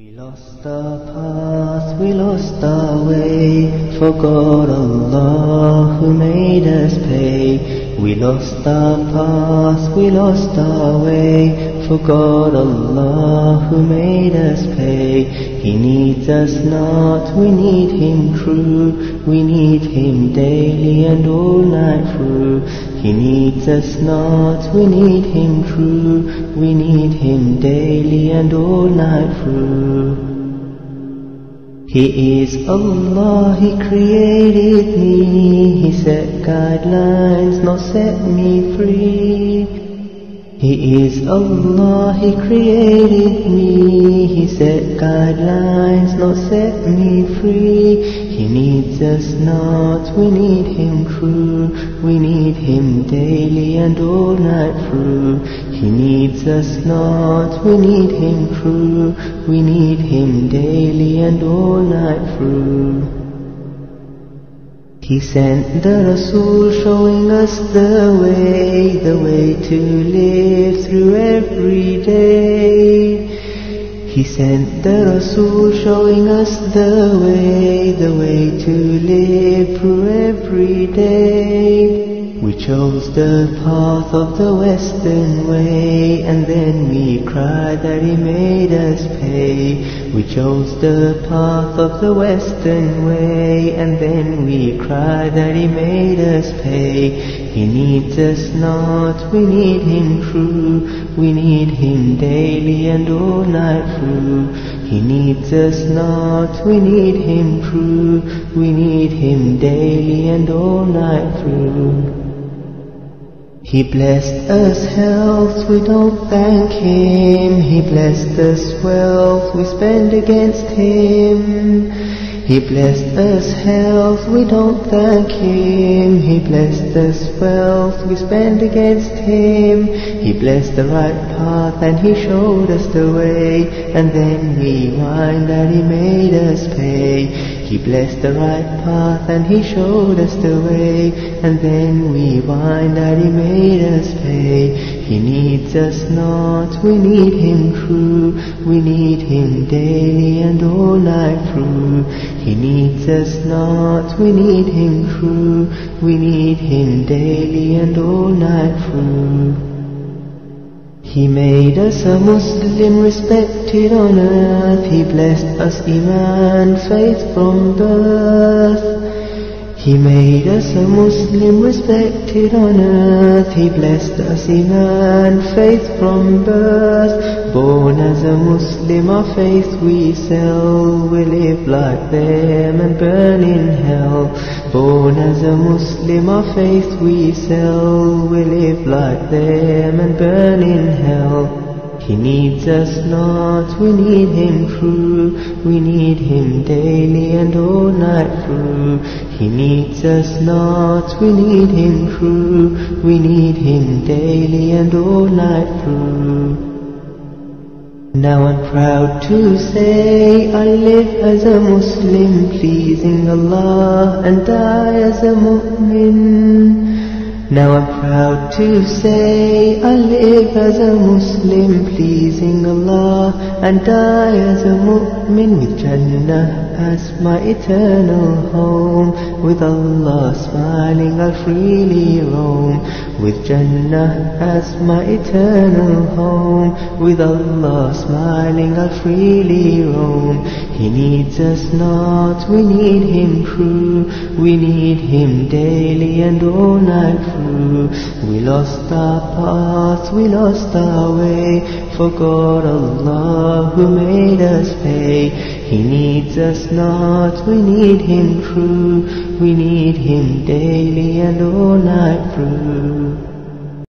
We lost our path, we lost our way, forgot Allah who made us pay. We lost our path, we lost our way, forgot Allah who made us pay. He needs us not, we need Him true, we need Him daily and all night through. He needs us not, we need Him true, we need Him daily and all night through. He is Allah, He created me, He set guidelines, not set me free. He is Allah, He created me, He set guidelines, not set me free. He needs us not, we need Him true, we need Him daily and all night through. He needs us not, we need Him true, we need Him daily and all night through. He sent the Rasul showing us the way to live through every day. He sent the Rasul showing us the way to live through every day. We chose the path of the Western way, and then we cried that He made us pay. We chose the path of the Western way, and then we cried that He made us pay. He needs us not, we need Him true, we need Him daily and all night through. He needs us not, we need Him true, we need Him daily and all night through. He blessed us health, we don't thank Him. He blessed us wealth, we spend against Him. He blessed us health, we don't thank Him. He blessed us wealth, we spend against Him. He blessed the right path and He showed us the way, and then we whine that He made us pay. He blessed the right path and He showed us the way, and then we whine that He made us pay. He needs us not, we need Him true, we need Him daily and all night through. He needs us not, we need Him true, we need Him daily and all night through. He made us a Muslim respected on earth, He blessed us Iman, faith from birth. He made us a Muslim respected on earth, He blessed us Iman, faith from birth. Born as a Muslim, our faith we sell, we live like them and burn in hell. Born as a Muslim, our faith we sell, we live like them and burn in hell. He needs us not, we need Him true, we need Him daily and all night through. He needs us not, we need Him true, we need Him daily and all night through. Now I'm proud to say I live as a Muslim, pleasing Allah, and die as a mu'min. Now I'm proud to say I live as a Muslim, pleasing Allah, and die as a mu'min, with Jannah as my eternal home. With Allah smiling I'll freely roam, with Jannah as my eternal home. With Allah smiling I'll freely roam. He needs us not, we need Him true, we need Him daily and all night through. We lost our path, we lost our way, forgot Allah who made us pay. He needs us not, we need Him true, we need Him daily and all night through.